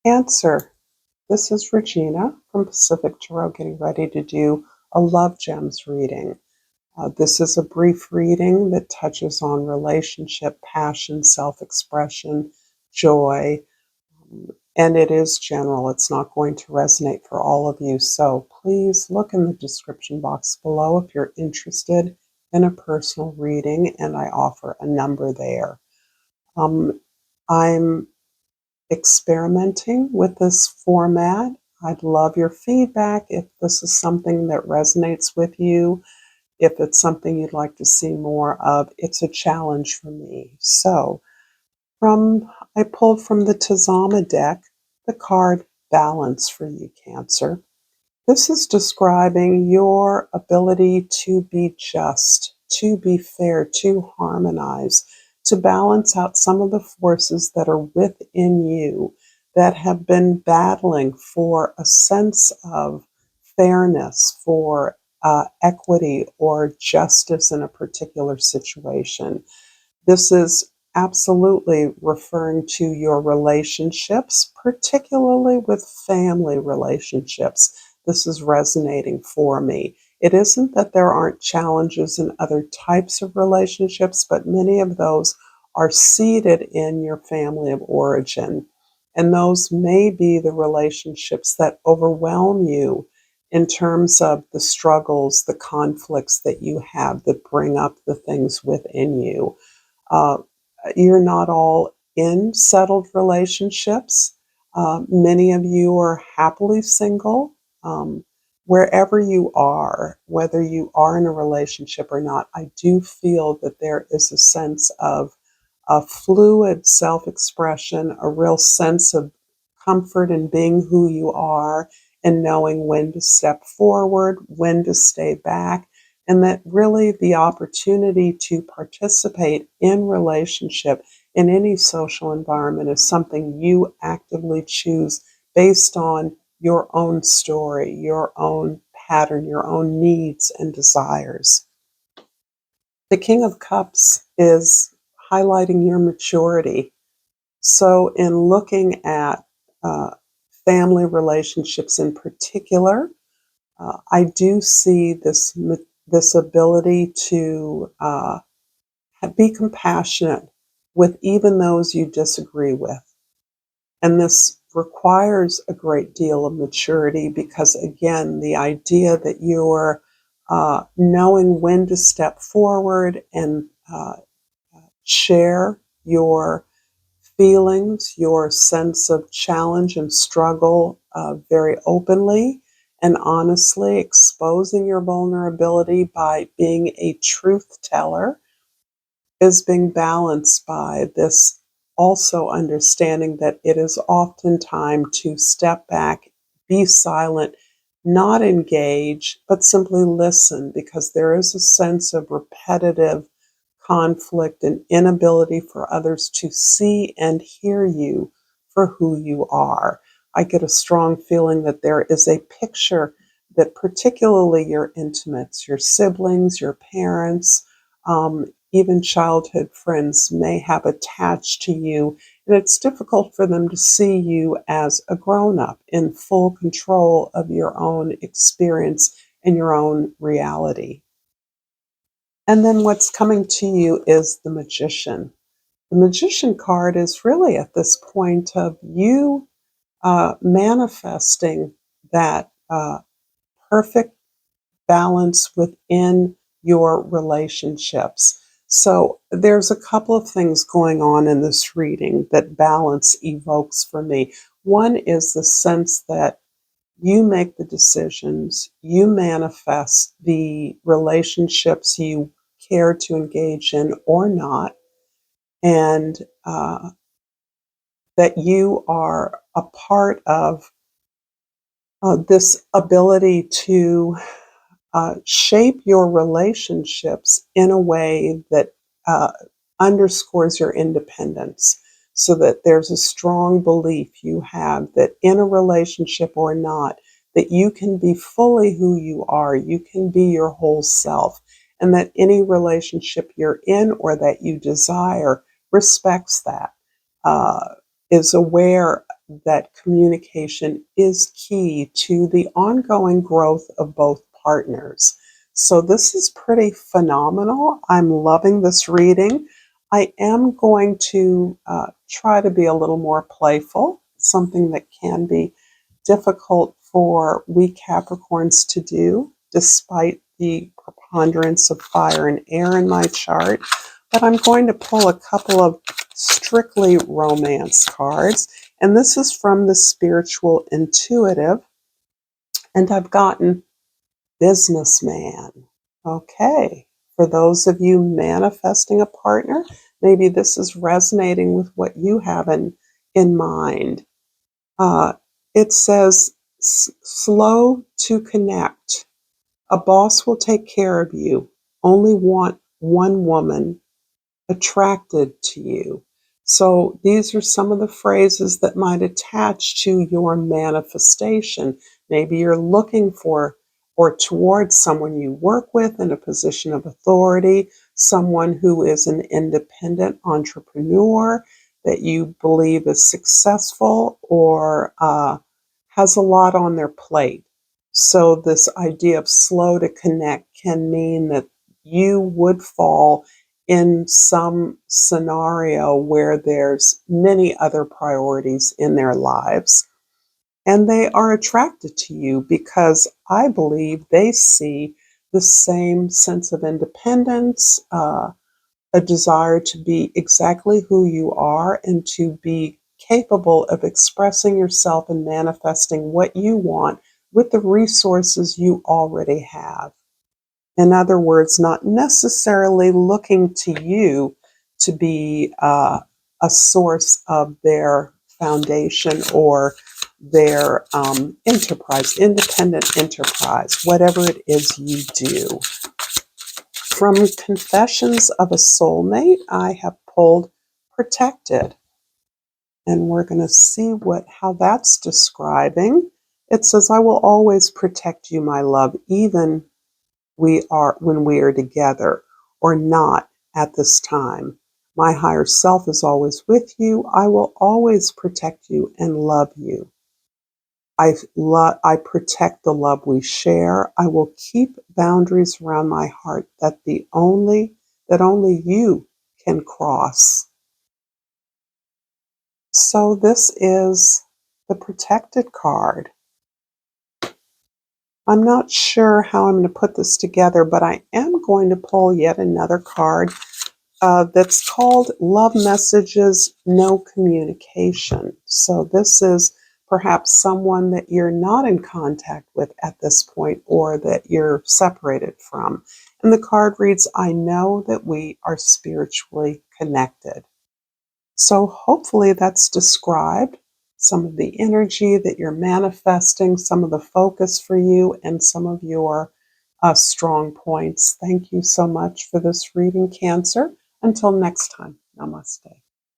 Cancer, this is Regina from Pacific Tarot getting ready to do a Love Gems reading. This is a brief reading that touches on relationship, passion, self-expression, joy, and it is general. It's not going to resonate for all of you, so please look in the description box below if you're interested in a personal reading, and I offer a number there. I'm experimenting with this format. I'd love your feedback if this is something that resonates with you, if it's something you'd like to see more of. It's a challenge for me. So, I pulled from the Tazama deck the card Balance for you, Cancer. This is describing your ability to be just, to be fair, to harmonize, to balance out some of the forces that are within you that have been battling for a sense of fairness, for equity or justice in a particular situation. This is absolutely referring to your relationships, particularly with family relationships. This is resonating for me. It isn't that there aren't challenges in other types of relationships, but many of those are seated in your family of origin. And those may be the relationships that overwhelm you in terms of the struggles, the conflicts that you have that bring up the things within you. Uh, you're not all in settled relationships. Many of you are happily single. Wherever you are, whether you are in a relationship or not, I do feel that there is a sense of a fluid self expression, a real sense of comfort in being who you are and knowing when to step forward, when to stay back, and that really the opportunity to participate in relationship in any social environment is something you actively choose based on your own story, your own pattern, your own needs and desires. The King of Cups is highlighting your maturity. So, in looking at family relationships in particular, I do see this ability to be compassionate with even those you disagree with. And this requires a great deal of maturity because, again, the idea that you're knowing when to step forward and share your feelings, your sense of challenge and struggle very openly and honestly, exposing your vulnerability by being a truth teller is being balanced by this also understanding that it is often time to step back, be silent, not engage, but simply listen because there is a sense of repetitive conflict and inability for others to see and hear you for who you are. I get a strong feeling that there is a picture that particularly your intimates, your siblings, your parents, even childhood friends may have attached to you, and it's difficult for them to see you as a grown up in full control of your own experience and your own reality. And then what's coming to you is the Magician. The Magician card is really at this point of you manifesting that perfect balance within your relationships. So there's a couple of things going on in this reading that balance evokes for me. One is the sense that you make the decisions, you manifest the relationships you care to engage in or not, and that you are a part of this ability to shape your relationships in a way that uh, underscores your independence so that there's a strong belief you have that in a relationship or not, that you can be fully who you are, you can be your whole self, and that any relationship you're in or that you desire respects that, uh, is aware that communication is key to the ongoing growth of both partners. So this is pretty phenomenal. I'm loving this reading. I am going to try to be a little more playful, something that can be difficult for we Capricorns to do, despite the preponderance of fire and air in my chart. But I'm going to pull a couple of strictly romance cards, and this is from the Spiritual Intuitive, and I've gotten Businessman. Okay, for those of you manifesting a partner, maybe this is resonating with what you have in mind. Uh, it says, slow to connect. A boss will take care of you. Only want one woman attracted to you. So these are some of the phrases that might attach to your manifestation. Maybe you're looking for or towards someone you work with in a position of authority, someone who is an independent entrepreneur that you believe is successful or has a lot on their plate. So this idea of slow to connect can mean that you would fall in some scenario where there's many other priorities in their lives, and they are attracted to you because I believe they see the same sense of independence, a desire to be exactly who you are and to be capable of expressing yourself and manifesting what you want with the resources you already have. In other words, not necessarily looking to you to be a source of their foundation or their enterprise, independent enterprise, whatever it is you do. From Confessions of a Soulmate, I have pulled Protected, and we're going to see how that's describing. It says, I will always protect you, my love, even when we are together or not at this time. My higher self is always with you. I will always protect you and love you. I protect the love we share. I will keep boundaries around my heart that only you can cross. So this is the Protected card. I'm not sure how I'm going to put this together, but I am going to pull yet another card that's called Love Messages, No Communication. So this is perhaps someone that you're not in contact with at this point or that you're separated from. And the card reads, I know that we are spiritually connected. So hopefully that's described some of the energy that you're manifesting, some of the focus for you, and some of your strong points. Thank you so much for this reading, Cancer. Until next time, namaste.